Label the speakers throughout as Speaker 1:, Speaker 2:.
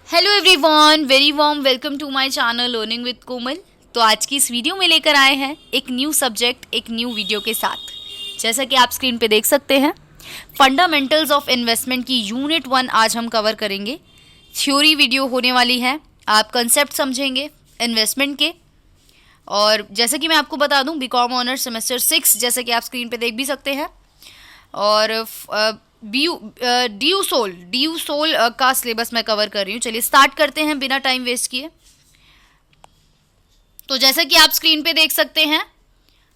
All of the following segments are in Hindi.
Speaker 1: Hello everyone, very warm welcome to my channel learning with Komal. तो आज की इस वीडियो में लेकर आए हैं एक न्यू सब्जेक्ट एक न्यू वीडियो के साथ। जैसा कि आप स्क्रीन पे देख सकते हैं, फंडामेंटल्स ऑफ इन्वेस्टमेंट की यूनिट 1 आज हम कवर करेंगे। थ्योरी वीडियो होने वाली है, आप कंसेप्ट समझेंगे इन्वेस्टमेंट के। और जैसे कि मैं आपको बता दूं, बीकॉम ऑनर्स सेमेस्टर 6 जैसे कि आप स्क्रीन पे देख भी सकते हैं। और डी यू सोल का सिलेबस मैं कवर कर रही हूँ। चलिए स्टार्ट करते हैं बिना टाइम वेस्ट किए। तो जैसा कि आप स्क्रीन पे देख सकते हैं,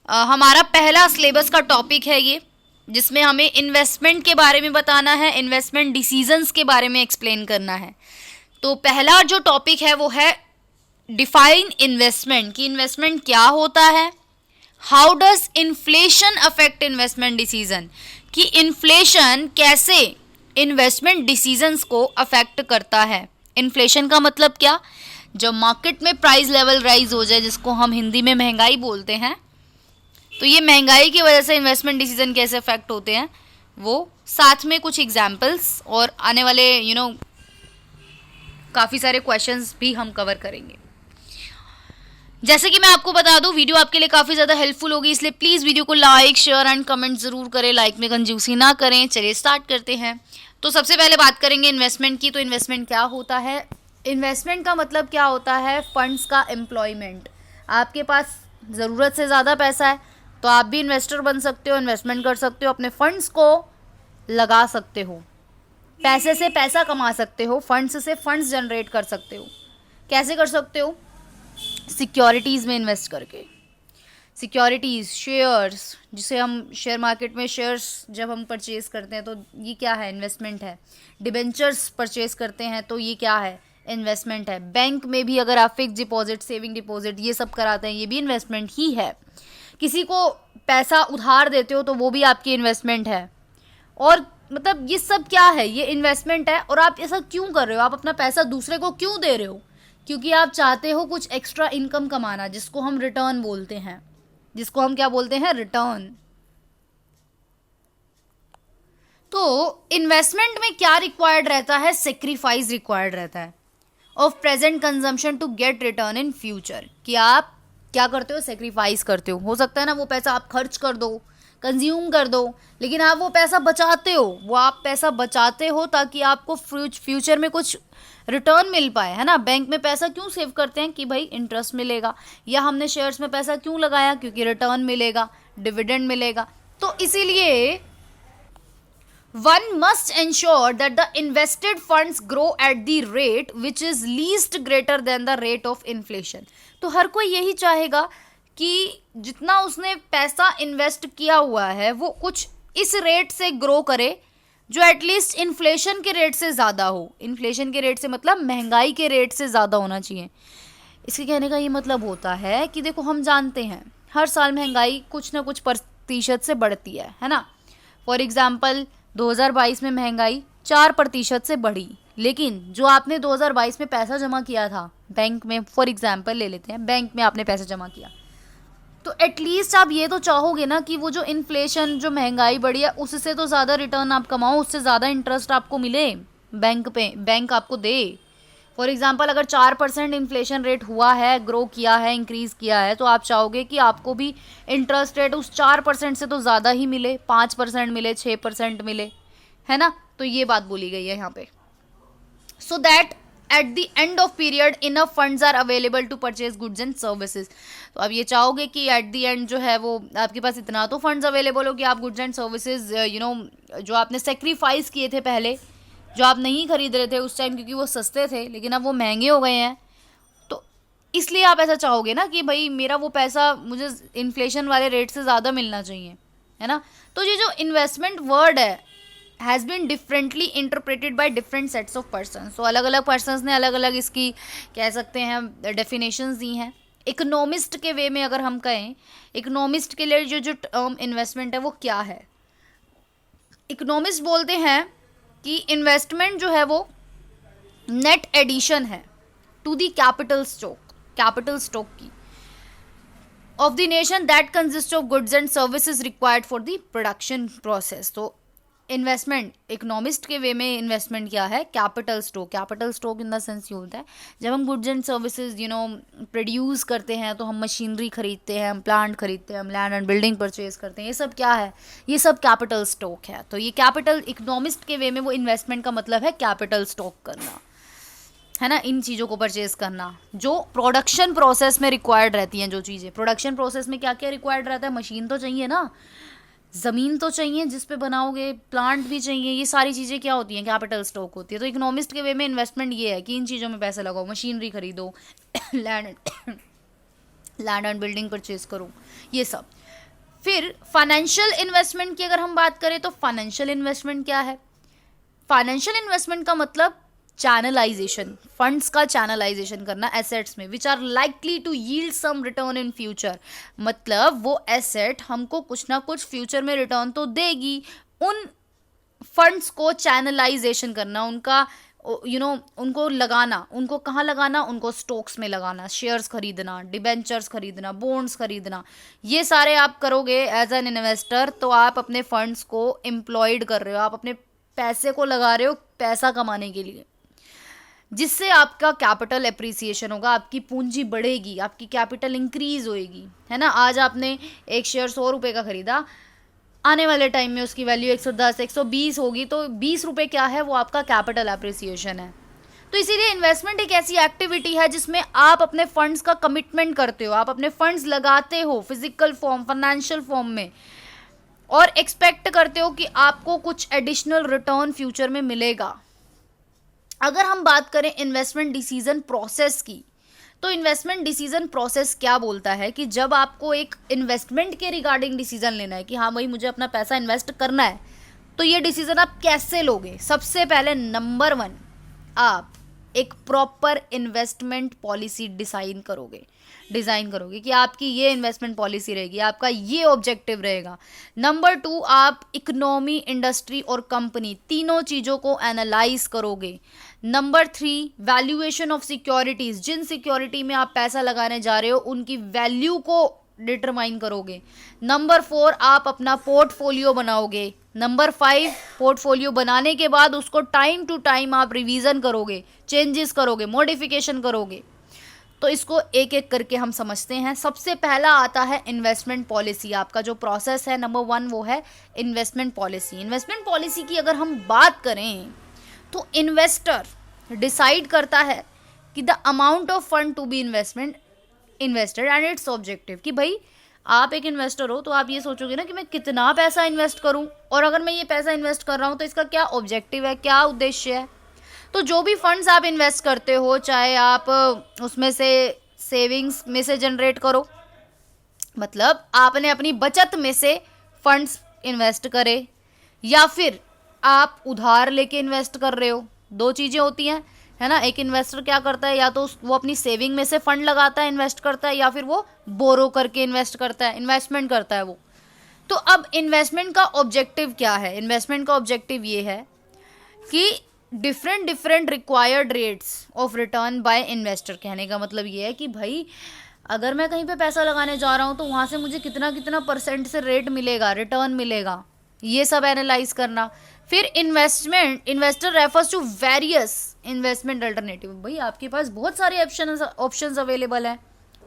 Speaker 1: हमारा पहला सिलेबस का टॉपिक है ये, जिसमें हमें इन्वेस्टमेंट के बारे में बताना है, इन्वेस्टमेंट डिसीजंस के बारे में एक्सप्लेन करना है। तो पहला जो टॉपिक है वो है डिफाइन इन्वेस्टमेंट, कि इन्वेस्टमेंट क्या होता है। How does inflation affect investment decision, कि इन्फ्लेशन कैसे इन्वेस्टमेंट डिसीजंस को अफेक्ट करता है। इन्फ्लेशन का मतलब क्या, जब मार्केट में प्राइस लेवल राइज हो जाए, जिसको हम हिंदी में महंगाई बोलते हैं, तो ये महंगाई की वजह से इन्वेस्टमेंट डिसीजन कैसे अफेक्ट होते हैं, वो साथ में कुछ एग्जाम्पल्स और आने वाले काफ़ी सारे क्वेश्चंस भी हम कवर करेंगे। जैसे कि मैं आपको बता दूं, वीडियो आपके लिए काफ़ी ज़्यादा हेल्पफुल होगी, इसलिए प्लीज़ वीडियो को लाइक शेयर एंड कमेंट ज़रूर करें, लाइक में कंजूसी ना करें। चलिए स्टार्ट करते हैं। तो सबसे पहले बात करेंगे इन्वेस्टमेंट की। तो इन्वेस्टमेंट क्या होता है? इन्वेस्टमेंट का मतलब क्या होता है? फंड्स का एम्प्लॉयमेंट। आपके पास ज़रूरत से ज़्यादा पैसा है तो आप भी इन्वेस्टर बन सकते हो, इन्वेस्टमेंट कर सकते हो, अपने फंड्स को लगा सकते हो, पैसे से पैसा कमा सकते हो, फंड्स से फंड्स जनरेट कर सकते हो। कैसे कर सकते हो? सिक्योरिटीज़ में इन्वेस्ट करके। सिक्योरिटीज़, शेयर्स, जिसे हम शेयर मार्केट में शेयर्स जब हम परचेज़ करते हैं तो ये क्या है? इन्वेस्टमेंट है। डिबेंचर्स परचेज़ करते हैं तो ये क्या है? इन्वेस्टमेंट है। बैंक में भी अगर आप फिक्स डिपॉजिट, सेविंग डिपॉजिट ये सब कराते हैं, ये भी इन्वेस्टमेंट ही है। किसी को पैसा उधार देते हो तो वो भी आपकी इन्वेस्टमेंट है। और मतलब ये सब क्या है? ये इन्वेस्टमेंट है। और आप ऐसा क्यों कर रहे हो? आप अपना पैसा दूसरे को क्यों दे रहे हो? क्योंकि आप चाहते हो कुछ एक्स्ट्रा इनकम कमाना, जिसको हम रिटर्न बोलते हैं। जिसको हम क्या बोलते हैं? रिटर्न। तो इन्वेस्टमेंट में क्या रिक्वायर्ड रहता है? सेक्रीफाइस रिक्वायर्ड रहता है of present consumption to get return in future. कि आप क्या करते हो? सेक्रीफाइस करते हो सकता है ना वो पैसा आप खर्च कर दो, कंज्यूम कर दो, लेकिन आप वो पैसा बचाते हो। वो आप पैसा बचाते हो ताकि आपको फ्यूचर में कुछ रिटर्न मिल पाए, है ना। बैंक में पैसा क्यों सेव करते हैं? कि भाई इंटरेस्ट मिलेगा। या हमने शेयर्स में पैसा क्यों लगाया? क्योंकि रिटर्न मिलेगा, डिविडेंड मिलेगा। तो इसीलिए one must ensure that the invested funds grow at the rate which is least greater than the rate of inflation। तो हर कोई यही चाहेगा कि जितना उसने पैसा इन्वेस्ट किया हुआ है वो कुछ इस रेट से ग्रो करे जो एटलीस्ट इन्फ्लेशन के रेट से ज़्यादा हो। इन्फ्लेशन के रेट से मतलब महंगाई के रेट से ज़्यादा होना चाहिए। इसके कहने का ये मतलब होता है कि देखो, हम जानते हैं हर साल महंगाई कुछ ना कुछ प्रतिशत से बढ़ती है ना। फॉर एग्जाम्पल 2022 में महंगाई 4% से बढ़ी, लेकिन जो आपने 2022 में पैसा जमा किया था बैंक में, फॉर एग्जाम्पल ले लेते हैं, बैंक में आपने पैसा जमा किया, तो एटलीस्ट आप ये तो चाहोगे ना कि वो जो इन्फ्लेशन, जो महंगाई बढ़ी है, उससे तो ज़्यादा रिटर्न आप कमाओ, उससे ज़्यादा इंटरेस्ट आपको मिले बैंक पे, बैंक आपको दे। फॉर एग्जाम्पल अगर 4% इन्फ्लेशन रेट हुआ है, ग्रो किया है, इंक्रीज़ किया है, तो आप चाहोगे कि आपको भी इंटरेस्ट रेट उस 4% से तो ज़्यादा ही मिले, 5% मिले, 6% मिले, है ना। तो ये बात बोली गई है यहाँ पे। So that at the end of period enough funds are available to purchase goods and services. तो अब ये चाहोगे कि एट द एंड जो है वो आपके पास इतना तो फंड्स अवेलेबल हो कि आप गुड्स एंड सर्विसेज जो आपने सेक्रीफाइस किए थे पहले, जो आप नहीं खरीद रहे थे उस टाइम क्योंकि वो सस्ते थे, लेकिन अब वो महंगे हो गए हैं, तो इसलिए आप ऐसा चाहोगे ना कि भाई मेरा वो पैसा मुझे इन्फ्लेशन वाले रेट से ज़्यादा मिलना चाहिए, है ना। तो ये जो इन्वेस्टमेंट वर्ड है has been differently interpreted by different sets of persons. तो अलग अलग पर्सनस ने अलग अलग इसकी कह सकते हैं डेफिनेशंस दी हैं। इकोनॉमिस्ट के वे में अगर हम कहें, इकोनॉमिस्ट के लिए जो टर्म इन्वेस्टमेंट है वो क्या है? इकोनॉमिस्ट बोलते हैं कि इन्वेस्टमेंट जो है वो नेट एडिशन है टू दी कैपिटल स्टॉक की of the nation that consist of goods and services required for the production process. तो इन्वेस्टमेंट इकोनॉमिस्ट के वे में इन्वेस्टमेंट क्या है? Capital stock. Capital stock in the sense ये होता है जब हम गुड्स एंड सर्विसेज प्रोड्यूस करते हैं, तो हम मशीनरी खरीदते हैं, हम प्लांट खरीदते हैं, हम लैंड एंड बिल्डिंग परचेज करते हैं, ये सब क्या है? ये सब कैपिटल स्टॉक है। तो ये कैपिटल इकोनॉमिस्ट के वे में वो इन्वेस्टमेंट का मतलब है कैपिटल स्टॉक करना, है ना, इन चीज़ों को परचेज करना जो प्रोडक्शन प्रोसेस में रिक्वायर्ड रहती हैं। जो चीज़ें प्रोडक्शन प्रोसेस में क्या क्या रिक्वायर्ड रहता है? मशीन तो चाहिए ना, ज़मीन तो चाहिए जिस पे बनाओगे, प्लांट भी चाहिए, ये सारी चीज़ें क्या होती हैं? कैपिटल स्टॉक होती है। तो इकोनॉमिस्ट के वे में इन्वेस्टमेंट ये है कि इन चीज़ों में पैसा लगाओ, मशीनरी खरीदो, land land and building purchase करो, ये सब। फिर फाइनेंशियल इन्वेस्टमेंट की अगर हम बात करें तो फाइनेंशियल इन्वेस्टमेंट क्या है? फाइनेंशियल इन्वेस्टमेंट का मतलब चैनलाइजेशन, फंड्स का चैनलाइजेशन करना एसेट्स में, which are likely to yield some return in future. मतलब वो एसेट हमको कुछ ना कुछ फ्यूचर में रिटर्न तो देगी। उन फंड्स को चैनलाइजेशन करना, उनका उनको लगाना, उनको कहाँ लगाना? उनको स्टॉक्स में लगाना, शेयर्स खरीदना, डिबेंचर्स खरीदना, बॉन्ड्स खरीदना, ये सारे आप करोगे एज एन इन्वेस्टर, तो आप अपने फंड्स को एम्प्लॉयड कर रहे हो, आप अपने पैसे को लगा रहे हो पैसा कमाने के लिए, जिससे आपका कैपिटल एप्रिसिएशन होगा, आपकी पूंजी बढ़ेगी, आपकी कैपिटल इंक्रीज होएगी, है ना। आज आपने एक शेयर 100 रुपये का खरीदा, आने वाले टाइम में उसकी वैल्यू 110 120 होगी, तो 20 रुपये क्या है? वो आपका कैपिटल एप्रिसिएशन है। तो इसीलिए इन्वेस्टमेंट एक ऐसी एक्टिविटी है जिसमें आप अपने फंड्स का कमिटमेंट करते हो, आप अपने फंड्स लगाते हो फिजिकल फॉर्म, फाइनेंशियल फॉर्म में, और एक्सपेक्ट करते हो कि आपको कुछ एडिशनल रिटर्न फ्यूचर में मिलेगा। अगर हम बात करें इन्वेस्टमेंट डिसीजन प्रोसेस की, तो इन्वेस्टमेंट डिसीजन प्रोसेस क्या बोलता है कि जब आपको एक इन्वेस्टमेंट के रिगार्डिंग डिसीजन लेना है कि हाँ भाई मुझे अपना पैसा इन्वेस्ट करना है, तो ये डिसीजन आप कैसे लोगे? सबसे पहले नंबर 1, आप एक प्रॉपर इन्वेस्टमेंट पॉलिसी डिजाइन करोगे कि आपकी ये इन्वेस्टमेंट पॉलिसी रहेगी, आपका ये ऑब्जेक्टिव रहेगा। नंबर 2, आप इकोनॉमी, इंडस्ट्री और कंपनी, तीनों चीज़ों को एनालाइज करोगे। नंबर 3, वैल्यूएशन ऑफ सिक्योरिटीज, जिन सिक्योरिटी में आप पैसा लगाने जा रहे हो उनकी वैल्यू को डिटरमाइन करोगे। नंबर 4, आप अपना पोर्टफोलियो बनाओगे। नंबर 5, पोर्टफोलियो बनाने के बाद उसको टाइम टू टाइम आप रिवीजन करोगे, चेंजेस करोगे, मॉडिफिकेशन करोगे। तो इसको एक एक करके हम समझते हैं। सबसे पहला आता है इन्वेस्टमेंट पॉलिसी। आपका जो प्रोसेस है नंबर 1 वो है इन्वेस्टमेंट पॉलिसी। इन्वेस्टमेंट पॉलिसी की अगर हम बात करें तो इन्वेस्टर डिसाइड करता है कि the amount of fund to be invested and its objective, कि भाई आप एक इन्वेस्टर हो तो आप ये सोचोगे ना कि मैं कितना पैसा इन्वेस्ट करूं, और अगर मैं ये पैसा इन्वेस्ट कर रहा हूं तो इसका क्या ऑब्जेक्टिव है, क्या उद्देश्य है। तो जो भी फंड्स आप इन्वेस्ट करते हो, चाहे आप उसमें से सेविंग्स में से जनरेट करो, मतलब आपने अपनी बचत में से फंड्स इन्वेस्ट करे, या फिर आप उधार लेके इन्वेस्ट कर रहे हो, दो चीज़ें होती हैं, है ना। एक इन्वेस्टर क्या करता है, या तो वो अपनी सेविंग में से फंड लगाता है, इन्वेस्ट करता है, या फिर वो बोरो करके इन्वेस्ट करता है, इन्वेस्टमेंट करता है वो। तो अब इन्वेस्टमेंट का ऑब्जेक्टिव क्या है? इन्वेस्टमेंट का ऑब्जेक्टिव ये है कि different required rates of return bye investor. कहने का मतलब ये है कि भाई अगर मैं कहीं पे पैसा लगाने जा रहा हूँ तो वहाँ से मुझे कितना परसेंट से रेट मिलेगा, रिटर्न मिलेगा, ये सब एनालाइज करना। फिर investor refers to various investment alternative. भाई आपके पास बहुत सारे ऑप्शंस अवेलेबल हैं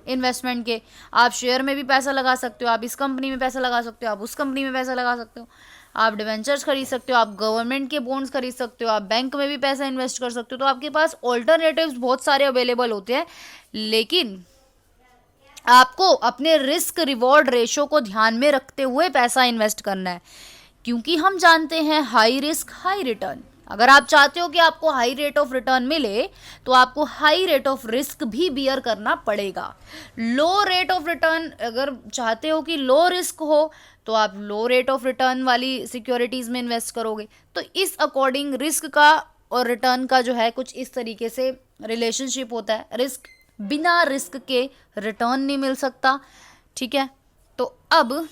Speaker 1: इन्वेस्टमेंट के। आप शेयर में भी पैसा लगा सकते हो, आप इस कंपनी में पैसा लगा सकते हो, आप उस कंपनी में पैसा लगा सकते हो, आप डिवेंचर्स खरीद सकते हो, आप गवर्नमेंट के बॉन्ड्स खरीद सकते हो, आप बैंक में भी पैसा इन्वेस्ट कर सकते हो। तो आपके पास ऑल्टरनेटिव्स बहुत सारे अवेलेबल होते हैं, लेकिन आपको अपने रिस्क रिवॉर्ड रेशो को ध्यान में रखते हुए पैसा इन्वेस्ट करना है, क्योंकि हम जानते हैं हाई रिस्क हाई रिटर्न। अगर आप चाहते हो कि आपको हाई रेट ऑफ रिटर्न मिले तो आपको हाई रेट ऑफ रिस्क भी बियर करना पड़ेगा। लो रेट ऑफ रिटर्न अगर चाहते हो कि लो रिस्क हो तो आप लो रेट ऑफ रिटर्न वाली सिक्योरिटीज़ में इन्वेस्ट करोगे। तो इस अकॉर्डिंग रिस्क का और रिटर्न का जो है कुछ इस तरीके से रिलेशनशिप होता है। रिस्क, बिना रिस्क के रिटर्न नहीं मिल सकता, ठीक है। तो अब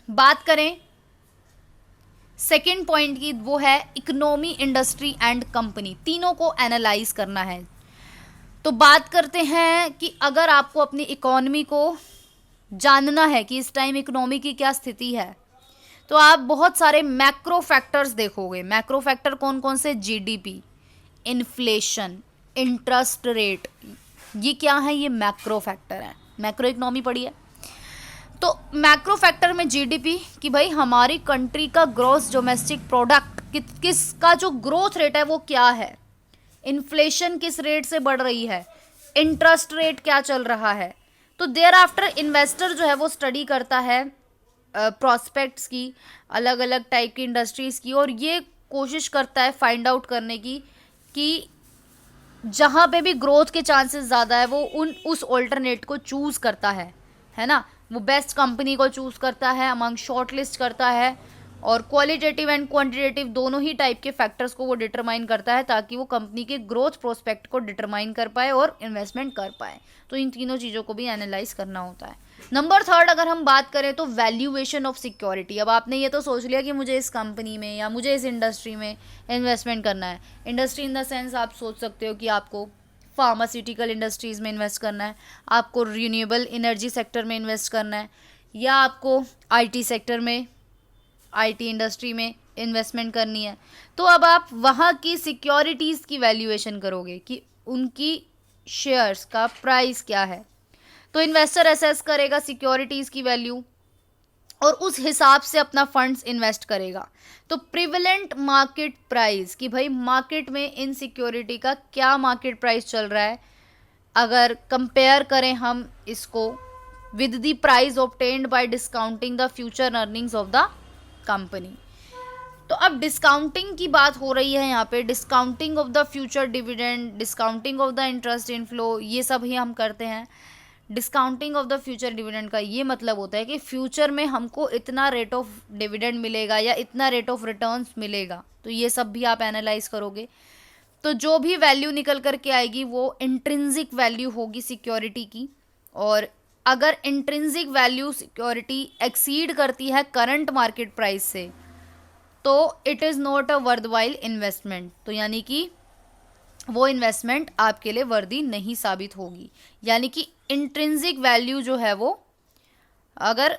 Speaker 1: बात करें सेकेंड पॉइंट की, वो है इकोनॉमी, इंडस्ट्री एंड कंपनी, तीनों को एनालाइज करना है। तो बात करते हैं कि अगर आपको अपनी इकोनॉमी को जानना है कि इस टाइम इकोनॉमी की क्या स्थिति है, तो आप बहुत सारे मैक्रो फैक्टर्स देखोगे। मैक्रो फैक्टर कौन कौन से? जीडीपी, इन्फ्लेशन, इंटरेस्ट रेट, ये क्या है? ये मैक्रो फैक्टर है। मैक्रो इकोनॉमी पढ़ी है। तो मैक्रो फैक्टर में जीडीपी कि भाई हमारी कंट्री का ग्रॉस डोमेस्टिक प्रोडक्ट किसका जो ग्रोथ रेट है वो क्या है, इन्फ्लेशन किस रेट से बढ़ रही है, इंटरेस्ट रेट क्या चल रहा है। तो देयर आफ्टर इन्वेस्टर जो है वो स्टडी करता है प्रॉस्पेक्ट्स की, अलग अलग टाइप की इंडस्ट्रीज की, और ये कोशिश करता है फाइंड आउट करने की कि जहाँ पे भी ग्रोथ के चांसेस ज़्यादा है वो उस ऑल्टरनेट को चूज़ करता है ना। वो बेस्ट कंपनी को चूज़ करता है, अमंग शॉर्ट लिस्ट करता है, और क्वालिटेटिव एंड क्वांटिटेटिव दोनों ही टाइप के फैक्टर्स को वो डिटरमाइन करता है ताकि वो कंपनी के ग्रोथ प्रोस्पेक्ट को डिटरमाइन कर पाए और इन्वेस्टमेंट कर पाए। तो इन तीनों चीज़ों को भी एनालाइज करना होता है। नंबर थर्ड अगर हम बात करें तो वैल्यूएशन ऑफ सिक्योरिटी। अब आपने ये तो सोच लिया कि मुझे इस कंपनी में या मुझे इस इंडस्ट्री में इन्वेस्टमेंट करना है। इंडस्ट्री इन द सेंस आप सोच सकते हो कि आपको फार्मास्यूटिकल इंडस्ट्रीज़ में इन्वेस्ट करना है, आपको रिन्यूएबल एनर्जी सेक्टर में इन्वेस्ट करना है, या आपको आईटी सेक्टर में, आईटी इंडस्ट्री में इन्वेस्टमेंट करनी है। तो अब आप वहाँ की सिक्योरिटीज़ की वैल्यूएशन करोगे कि उनकी शेयर्स का प्राइस क्या है। तो इन्वेस्टर असेस करेगा सिक्योरिटीज़ की वैल्यू और उस हिसाब से अपना फंड्स इन्वेस्ट करेगा। तो प्रिवेलेंट मार्केट प्राइस कि भाई मार्केट में इन सिक्योरिटी का क्या मार्केट प्राइस चल रहा है, अगर कंपेयर करें हम इसको with the price obtained by discounting the future earnings of the company. तो अब डिस्काउंटिंग की बात हो रही है यहाँ पे, discounting of the future dividend, discounting of the interest inflow, ये सब ही हम करते हैं। Discounting of the future dividend का ये मतलब होता है कि फ्यूचर में हमको इतना रेट ऑफ डिविडेंड मिलेगा या इतना रेट ऑफ रिटर्न्स मिलेगा। तो ये सब भी आप एनालाइज करोगे। तो जो भी वैल्यू निकल करके आएगी वो इंट्रिंसिक वैल्यू होगी सिक्योरिटी की, और अगर इंट्रिंसिक वैल्यू सिक्योरिटी एक्सीड करती है करंट मार्केट प्राइस से तो it is not a worthwhile investment. तो यानी कि वो इन्वेस्टमेंट आपके लिए वर्दी नहीं साबित होगी। यानी कि इंट्रिंसिक वैल्यू जो है वो अगर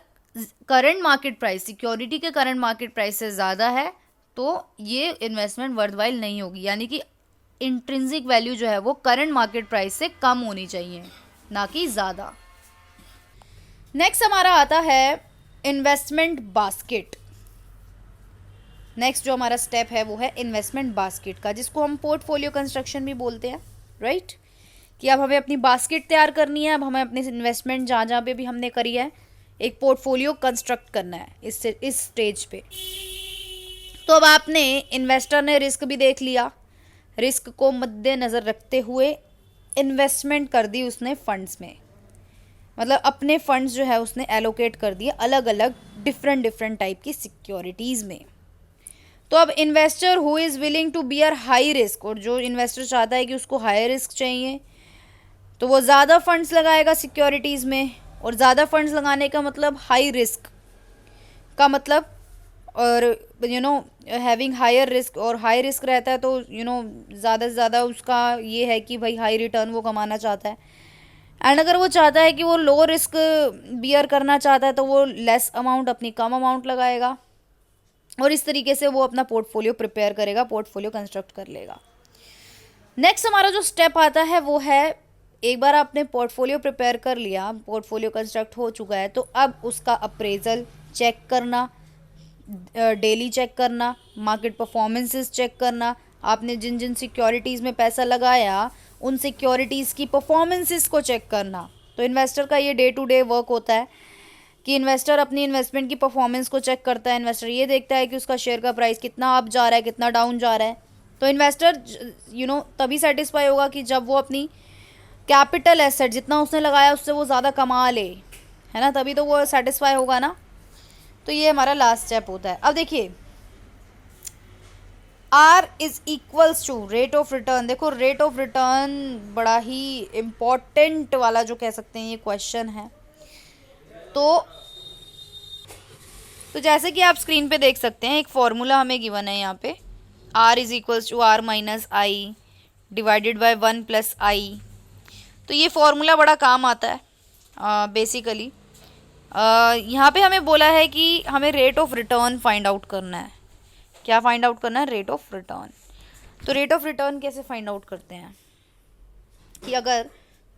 Speaker 1: करंट मार्केट प्राइस, सिक्योरिटी के करंट मार्केट प्राइस से ज़्यादा है तो ये इन्वेस्टमेंट वर्थवाइल नहीं होगी। यानी कि इंट्रिंसिक वैल्यू जो है वो करंट मार्केट प्राइस से कम होनी चाहिए, ना कि ज़्यादा। नेक्स्ट हमारा आता है इन्वेस्टमेंट बास्केट। नेक्स्ट जो हमारा स्टेप है वो है इन्वेस्टमेंट बास्केट का, जिसको हम पोर्टफोलियो कंस्ट्रक्शन भी बोलते हैं, राइट। कि अब हमें अपनी बास्केट तैयार करनी है। अब हमें अपनी इन्वेस्टमेंट जहाँ जहाँ पे भी हमने करी है एक पोर्टफोलियो कंस्ट्रक्ट करना है इस स्टेज पे। तो अब आपने इन्वेस्टर ने रिस्क भी देख लिया, रिस्क को मद्देनज़र रखते हुए इन्वेस्टमेंट कर दी उसने फंड्स में, मतलब अपने फंड्स जो है उसने एलोकेट कर दिए अलग अलग डिफरेंट टाइप की सिक्योरिटीज़ में। तो अब investor who is willing to bear high risk, और जो इन्वेस्टर चाहता है कि उसको हाई रिस्क चाहिए तो वो ज़्यादा फंड्स लगाएगा सिक्योरिटीज़ में। और ज़्यादा फंड्स लगाने का मतलब हाई रिस्क का मतलब, और हैविंग हायर रिस्क, और हाई रिस्क रहता है तो ज़्यादा से ज़्यादा उसका ये है कि भाई हाई रिटर्न वो कमाना चाहता है। एंड अगर वो चाहता है कि वो लो रिस्क बियर करना चाहता है तो वो लेस अमाउंट, अपनी कम अमाउंट लगाएगा, और इस तरीके से वो अपना पोर्टफोलियो प्रिपेयर करेगा, पोर्टफोलियो कंस्ट्रक्ट कर लेगा। नेक्स्ट हमारा जो स्टेप आता है वो है, एक बार आपने पोर्टफोलियो प्रिपेयर कर लिया, पोर्टफोलियो कंस्ट्रक्ट हो चुका है, तो अब उसका अप्रेजल चेक करना, डेली चेक करना, मार्केट परफॉर्मेंसेस चेक करना, आपने जिन जिन सिक्योरिटीज़ में पैसा लगाया उन सिक्योरिटीज़ की परफॉर्मेंसेस को चेक करना। तो इन्वेस्टर का ये डे टू डे वर्क होता है कि इन्वेस्टर अपनी इन्वेस्टमेंट की परफॉर्मेंस को चेक करता है। इन्वेस्टर ये देखता है कि उसका शेयर का प्राइस कितना अप जा रहा है, कितना डाउन जा रहा है। तो इन्वेस्टर तभी सेटिस्फाई होगा कि जब वो अपनी कैपिटल एसेट जितना उसने लगाया उससे वो ज़्यादा कमा ले, है ना, तभी तो वो सेटिस्फाई होगा ना। तो ये हमारा लास्ट स्टेप होता है। अब देखिए R is equals to rate of return. देखो रेट ऑफ रिटर्न बड़ा ही इम्पॉर्टेंट वाला जो कह सकते हैं ये क्वेश्चन है। तो जैसे कि आप स्क्रीन पे देख सकते हैं एक फॉर्मूला हमें गिवन है यहाँ पे, R is equals to R minus I divided by 1 plus I. तो ये फॉर्मूला बड़ा काम आता है बेसिकली यहाँ पे हमें बोला है कि हमें rate of return find out करना है। क्या फाइंड आउट करना है? Rate of return. तो रेट ऑफ रिटर्न कैसे फाइंड आउट करते हैं कि अगर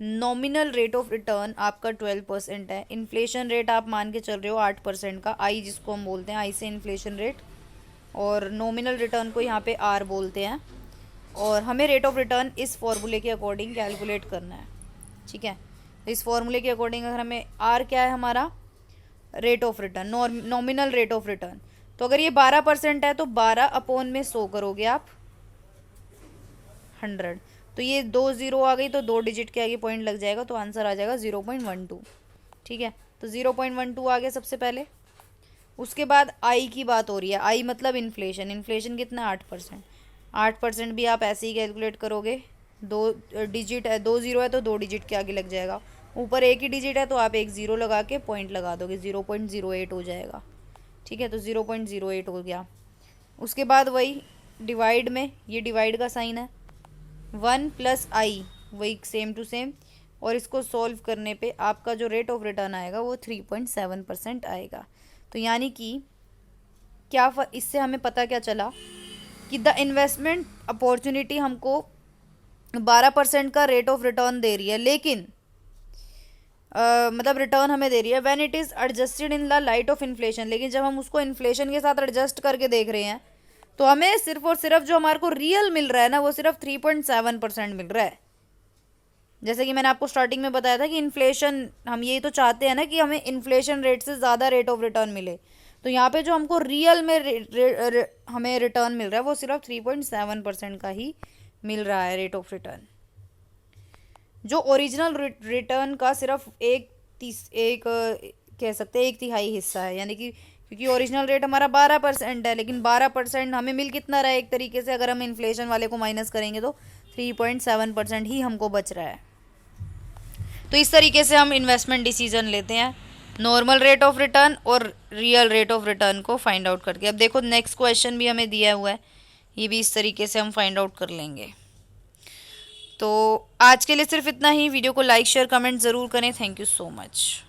Speaker 1: नॉमिनल रेट ऑफ रिटर्न आपका 12% है, इन्फ्लेशन रेट आप मान के चल रहे हो 8% का, आई जिसको हम बोलते हैं, आई से इन्फ्लेशन रेट, और नॉमिनल रिटर्न को यहाँ पे आर बोलते हैं, और हमें रेट ऑफ रिटर्न इस फॉर्मूले के अकॉर्डिंग कैलकुलेट करना है। ठीक है, तो इस फॉर्मूले के अकॉर्डिंग अगर हमें आर क्या है हमारा rate of return, nominal rate of return, तो अगर ये 12% है तो 12 अपॉन में 100 करोगे आप 100, तो ये 2 0 आ गई, तो 2 डिजिट के आगे पॉइंट लग जाएगा, तो आंसर आ जाएगा 0.12। ठीक है, तो 0.12 आ गया सबसे पहले। उसके बाद आई की बात हो रही है, आई मतलब इन्फ्लेशन। इन्फ्लेशन कितना? 8%। 8% भी आप ऐसे ही कैलकुलेट करोगे, 2 डिजिट है, 2 0 है तो 2 डिजिट के आगे लग जाएगा, ऊपर एक ही डिजिट है तो आप एक 0 लगा के पॉइंट लगा दोगे, 0.08 हो जाएगा। ठीक है, तो 0.08 हो गया। उसके बाद वही डिवाइड में, ये डिवाइड का साइन है, 1 प्लस आई, वही सेम टू सेम, और इसको सॉल्व करने पे आपका जो रेट ऑफ रिटर्न आएगा वो 3.7% आएगा। तो यानी कि क्या इससे हमें पता क्या चला कि द इन्वेस्टमेंट अपॉर्चुनिटी हमको 12% का रेट ऑफ रिटर्न दे रही है, लेकिन मतलब रिटर्न हमें दे रही है when it is adjusted in the light of inflation, लेकिन जब हम उसको इन्फ्लेशन के साथ एडजस्ट करके देख रहे हैं तो हमें सिर्फ और सिर्फ जो हमारे को रियल मिल रहा है ना वो सिर्फ 3.7% मिल रहा है। जैसे कि मैंने आपको स्टार्टिंग में बताया था कि इन्फ्लेशन, हम यही तो चाहते हैं ना कि हमें इन्फ्लेशन रेट से ज़्यादा रेट ऑफ रिटर्न मिले, तो यहाँ पे जो हमको रियल में हमें रिटर्न मिल रहा है वो सिर्फ 3.7% का ही मिल रहा है रेट ऑफ रिटर्न, जो ओरिजिनल रिटर्न का सिर्फ कह सकते हैं 1/3 हिस्सा है। यानी कि क्योंकि ओरिजिनल रेट हमारा 12% है, लेकिन 12% हमें मिल कितना रहा है एक तरीके से, अगर हम इन्फ्लेशन वाले को माइनस करेंगे तो 3.7% ही हमको बच रहा है। तो इस तरीके से हम इन्वेस्टमेंट डिसीजन लेते हैं, नॉर्मल रेट ऑफ रिटर्न और रियल रेट ऑफ रिटर्न को फाइंड आउट करके। अब देखो नेक्स्ट क्वेश्चन भी हमें दिया हुआ है, ये भी इस तरीके से हम फाइंड आउट कर लेंगे। तो आज के लिए सिर्फ इतना ही। वीडियो को लाइक शेयर कमेंट ज़रूर करें। Thank you so much.